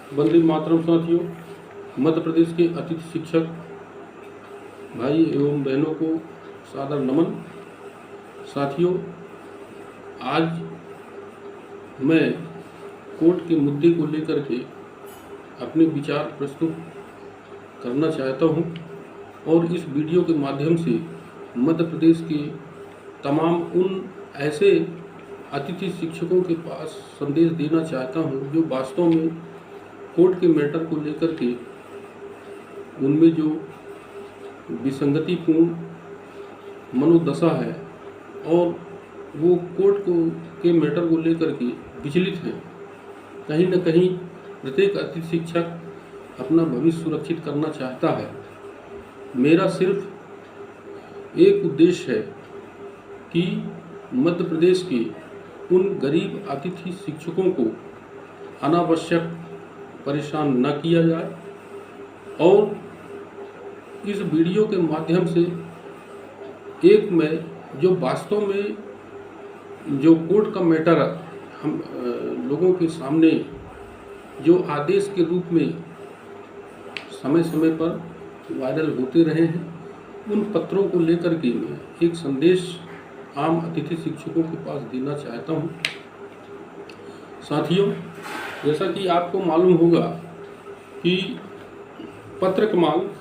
वंदे मातरम। साथियों, मध्य प्रदेश के अतिथि शिक्षक भाई एवं बहनों को सादर नमन। साथियों, आज मैं कोर्ट के मुद्दे को लेकर के अपने विचार प्रस्तुत करना चाहता हूं और इस वीडियो के माध्यम से मध्य प्रदेश के तमाम उन ऐसे अतिथि शिक्षकों के पास संदेश देना चाहता हूं जो वास्तव में कोर्ट के मैटर को लेकर के उनमें जो विसंगतिपूर्ण मनोदशा है और वो कोर्ट के मैटर को लेकर के विचलित हैं। कहीं न कहीं प्रत्येक अतिथि शिक्षक अपना भविष्य सुरक्षित करना चाहता है। मेरा सिर्फ एक उद्देश्य है कि मध्य प्रदेश के उन गरीब अतिथि शिक्षकों को अनावश्यक परेशान न किया जाए और इस वीडियो के माध्यम से एक मैं जो वास्तव में जो कोर्ट का मैटर हम लोगों के सामने जो आदेश के रूप में समय समय पर वायरल होते रहे हैं, उन पत्रों को लेकर के मैं एक संदेश आम अतिथि शिक्षकों के पास देना चाहता हूं। साथियों, जैसा कि आपको मालूम होगा कि पत्र क्रमांक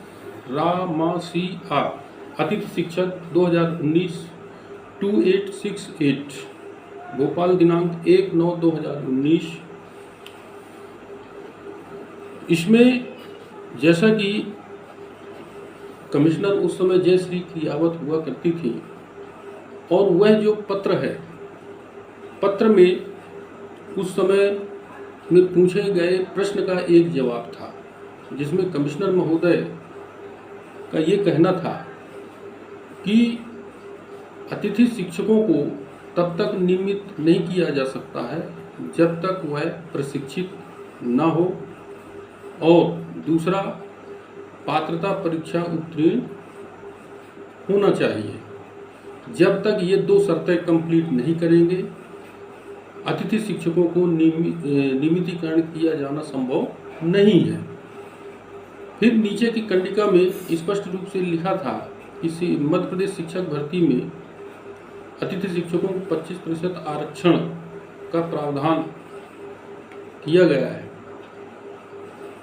रामासिया अतिथि शिक्षक 2019 2868 भोपाल दिनांक 1/9/2019। इसमें जैसा कि कमिश्नर उस समय जयश्री कियावत हुआ करती थी और वह जो पत्र है, पत्र में उस समय में पूछे गए प्रश्न का एक जवाब था जिसमें कमिश्नर महोदय का ये कहना था कि अतिथि शिक्षकों को तब तक नियमित नहीं किया जा सकता है जब तक वह प्रशिक्षित न हो और दूसरा पात्रता परीक्षा उत्तीर्ण होना चाहिए। जब तक ये दो शर्तें कंप्लीट नहीं करेंगे अतिथि शिक्षकों को नियमितीकरण किया जाना संभव नहीं है। फिर नीचे की कंडिका में स्पष्ट रूप से लिखा था कि मध्य प्रदेश शिक्षक भर्ती में अतिथि शिक्षकों को 25% आरक्षण का प्रावधान किया गया है।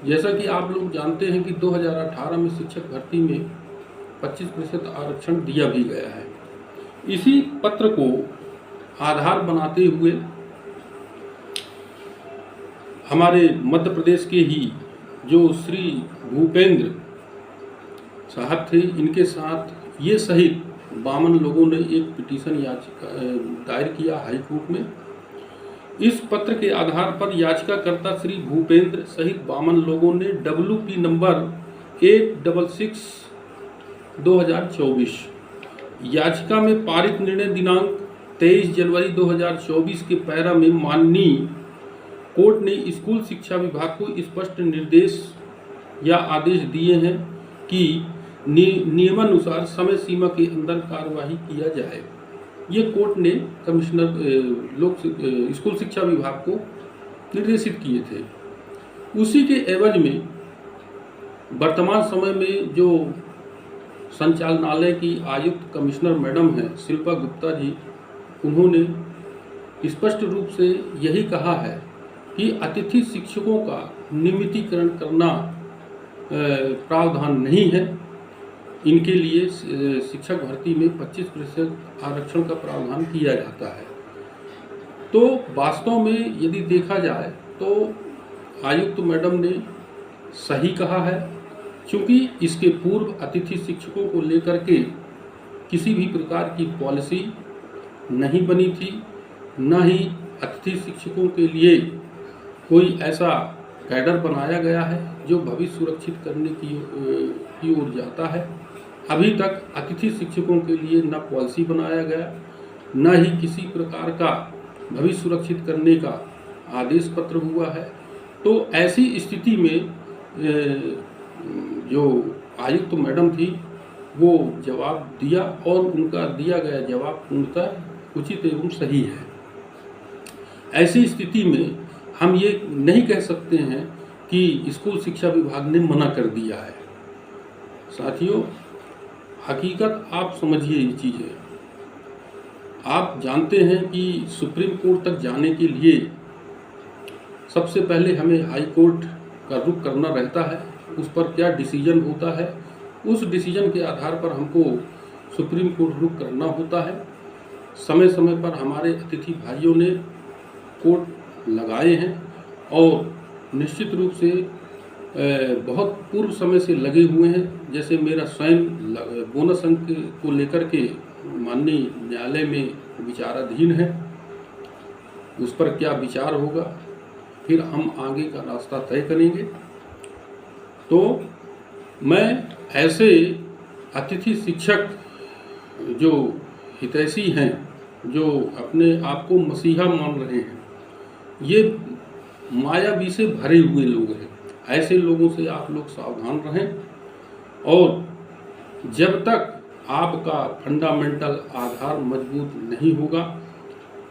जैसा कि आप लोग जानते हैं कि 2018 में शिक्षक भर्ती में 25% आरक्षण दिया भी गया है। इसी पत्र को आधार बनाते हुए हमारे मध्य प्रदेश के ही जो श्री भूपेंद्र साहब थे, इनके साथ ये सहित 52 लोगों ने एक पिटीशन याचिका दायर किया हाई कोर्ट में। इस पत्र के आधार पर याचिकाकर्ता श्री भूपेंद्र सहित 52 लोगों ने WP नंबर 866 2024 याचिका में पारित निर्णय दिनांक 23 जनवरी 2024 के पैरा में माननीय कोर्ट ने स्कूल शिक्षा विभाग को स्पष्ट निर्देश या आदेश दिए हैं कि नियमानुसार समय सीमा के अंदर कार्यवाही किया जाए। ये कोर्ट ने कमिश्नर स्कूल शिक्षा विभाग को निर्देशित किए थे। उसी के एवज में वर्तमान समय में जो संचालनालय की आयुक्त कमिश्नर मैडम हैं शिल्पा गुप्ता जी, उन्होंने स्पष्ट रूप से यही कहा है कि अतिथि शिक्षकों का नियमितीकरण करना प्रावधान नहीं है। इनके लिए शिक्षक भर्ती में 25% आरक्षण का प्रावधान किया जाता है। तो वास्तव में यदि देखा जाए तो आयुक्त मैडम ने सही कहा है, क्योंकि इसके पूर्व अतिथि शिक्षकों को लेकर के किसी भी प्रकार की पॉलिसी नहीं बनी थी, न ही अतिथि शिक्षकों के लिए कोई ऐसा कैडर बनाया गया है जो भविष्य सुरक्षित करने की ओर जाता है। अभी तक अतिथि शिक्षकों के लिए न पॉलिसी बनाया गया, न ही किसी प्रकार का भविष्य सुरक्षित करने का आदेश पत्र हुआ है। तो ऐसी स्थिति में जो आयुक्त मैडम थी वो जवाब दिया और उनका दिया गया जवाब पूर्णतः उचित एवं सही है। ऐसी स्थिति में हम ये नहीं कह सकते हैं कि स्कूल शिक्षा विभाग ने मना कर दिया है। साथियों, हकीकत आप समझिए ये चीज़ है। आप जानते हैं कि सुप्रीम कोर्ट तक जाने के लिए सबसे पहले हमें हाई कोर्ट का रुख करना रहता है। उस पर क्या डिसीजन होता है, उस डिसीजन के आधार पर हमको सुप्रीम कोर्ट रुख करना होता है। समय समय पर हमारे अतिथि भाइयों ने कोर्ट लगाए हैं और निश्चित रूप से बहुत पूर्व समय से लगे हुए हैं। जैसे मेरा स्वयं बोनस अंक को लेकर के माननीय न्यायालय में विचाराधीन है, उस पर क्या विचार होगा, फिर हम आगे का रास्ता तय करेंगे। तो मैं ऐसे अतिथि शिक्षक जो हितैषी हैं, जो अपने आप को मसीहा मान रहे हैं, ये मायावी से भरे हुए लोग हैं। ऐसे लोगों से आप लोग सावधान रहें और जब तक आपका फंडामेंटल आधार मजबूत नहीं होगा,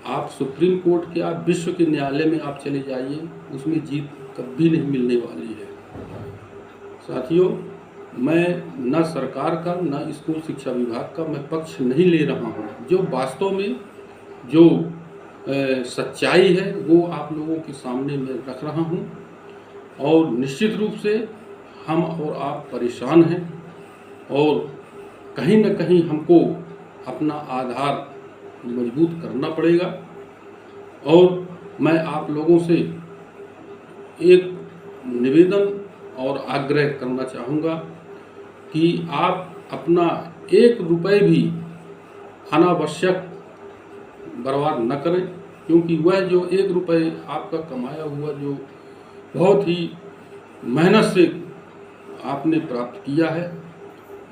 आप सुप्रीम कोर्ट के, आप विश्व के न्यायालय में आप चले जाइए, उसमें जीत कभी नहीं मिलने वाली है। साथियों, मैं न सरकार का न स्कूल शिक्षा विभाग का मैं पक्ष नहीं ले रहा हूँ। जो वास्तव में जो सच्चाई है वो आप लोगों के सामने मैं रख रहा हूँ और निश्चित रूप से हम और आप परेशान हैं और कहीं न कहीं हमको अपना आधार मजबूत करना पड़ेगा। और मैं आप लोगों से एक निवेदन और आग्रह करना चाहूँगा कि आप अपना 1 रुपये भी अनावश्यक बर्बाद न करें, क्योंकि वह जो 1 रुपये आपका कमाया हुआ, जो बहुत ही मेहनत से आपने प्राप्त किया है,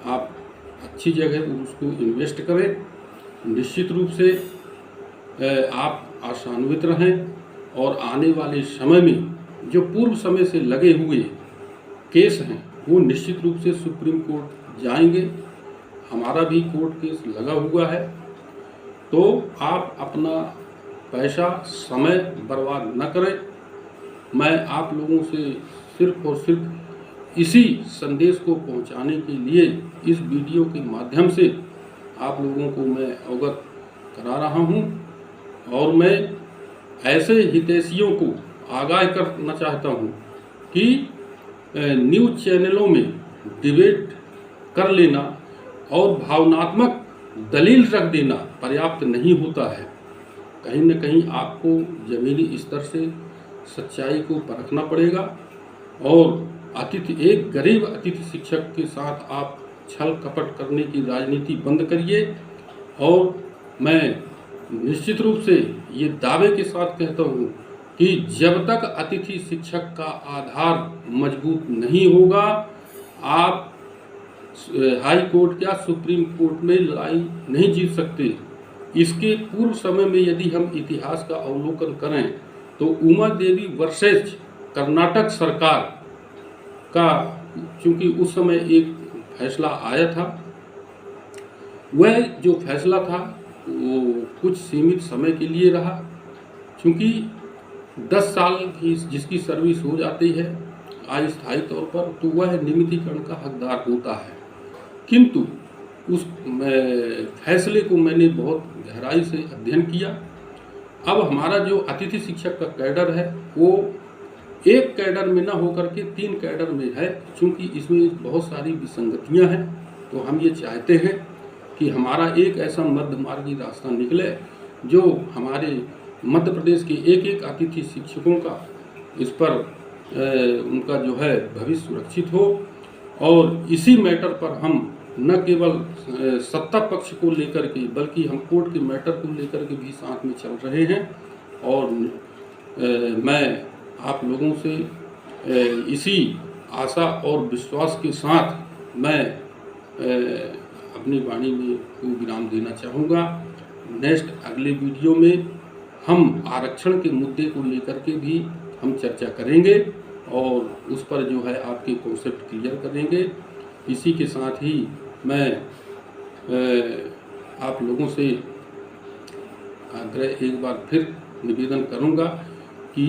आप अच्छी जगह उसको इन्वेस्ट करें। निश्चित रूप से आप आशान्वित रहें और आने वाले समय में जो पूर्व समय से लगे हुए केस हैं वो निश्चित रूप से सुप्रीम कोर्ट जाएंगे। हमारा भी कोर्ट केस लगा हुआ है। तो आप अपना पैसा, समय बर्बाद न करें। मैं आप लोगों से सिर्फ और सिर्फ इसी संदेश को पहुंचाने के लिए इस वीडियो के माध्यम से आप लोगों को मैं अवगत करा रहा हूं और मैं ऐसे हितैषियों को आगाह करना चाहता हूं कि न्यूज़ चैनलों में डिबेट कर लेना और भावनात्मक दलील रख देना पर्याप्त नहीं होता है। कहीं न कहीं आपको ज़मीनी स्तर से सच्चाई को परखना पड़ेगा और एक गरीब अतिथि शिक्षक के साथ आप छल कपट करने की राजनीति बंद करिए। और मैं निश्चित रूप से ये दावे के साथ कहता हूँ कि जब तक अतिथि शिक्षक का आधार मजबूत नहीं होगा, आप हाई कोर्ट या सुप्रीम कोर्ट में लड़ाई नहीं जीत सकते। इसके पूर्व समय में यदि हम इतिहास का अवलोकन करें तो उमा देवी वर्सेस कर्नाटक सरकार का, चूँकि उस समय एक फैसला आया था, वह जो फैसला था वो कुछ सीमित समय के लिए रहा। चूँकि 10 साल की जिसकी सर्विस हो जाती है अस्थायी तौर पर, तो वह नियमितीकरण का हकदार होता है। किंतु उस फैसले को मैंने बहुत गहराई से अध्ययन किया। अब हमारा जो अतिथि शिक्षक का कैडर है वो एक कैडर में न होकर के 3 कैडर में है। चूँकि इसमें बहुत सारी विसंगतियां हैं, तो हम ये चाहते हैं कि हमारा एक ऐसा मध्यमार्गी रास्ता निकले जो हमारे मध्य प्रदेश के एक अतिथि शिक्षकों का इस पर उनका जो है भविष्य सुरक्षित हो। और इसी मैटर पर हम न केवल सत्ता पक्ष को लेकर के बल्कि हम कोर्ट के मैटर को लेकर के भी साथ में चल रहे हैं। और मैं आप लोगों से इसी आशा और विश्वास के साथ मैं अपनी वाणी में कोई विराम देना चाहूँगा। नेक्स्ट अगले वीडियो में हम आरक्षण के मुद्दे को लेकर के भी हम चर्चा करेंगे और उस पर जो है आपके कॉन्सेप्ट क्लियर करेंगे। इसी के साथ ही मैं आप लोगों से आग्रह एक बार फिर निवेदन करूंगा कि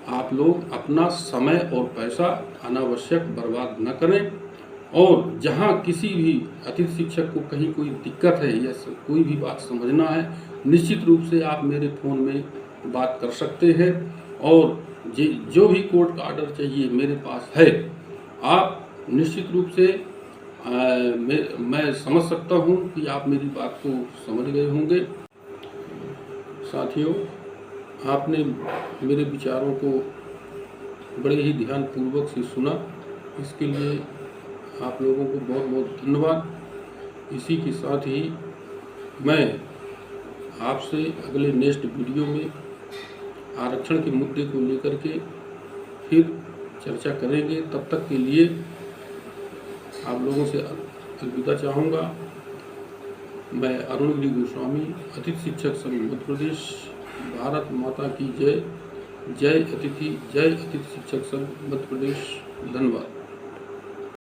आप लोग अपना समय और पैसा अनावश्यक बर्बाद न करें, और जहां किसी भी अतिथि शिक्षक को कहीं कोई दिक्कत है या कोई भी बात समझना है, निश्चित रूप से आप मेरे फ़ोन में बात कर सकते हैं, और जो भी कोर्ट का ऑर्डर चाहिए मेरे पास है। आप निश्चित रूप से मैं समझ सकता हूं कि आप मेरी बात को समझ गए होंगे। साथियों, आपने मेरे विचारों को बड़े ही ध्यानपूर्वक से सुना, इसके लिए आप लोगों को बहुत बहुत धन्यवाद। इसी के साथ ही मैं आपसे अगले नेक्स्ट वीडियो में आरक्षण के मुद्दे को लेकर के फिर चर्चा करेंगे। तब तक के लिए आप लोगों से अलविदा चाहूँगा। मैं अरुणगिरी गोस्वामी, अतिथि शिक्षक संघ मध्य प्रदेश। भारत माता की जय। जय अतिथि शिक्षक संघ मध्य प्रदेश। धन्यवाद।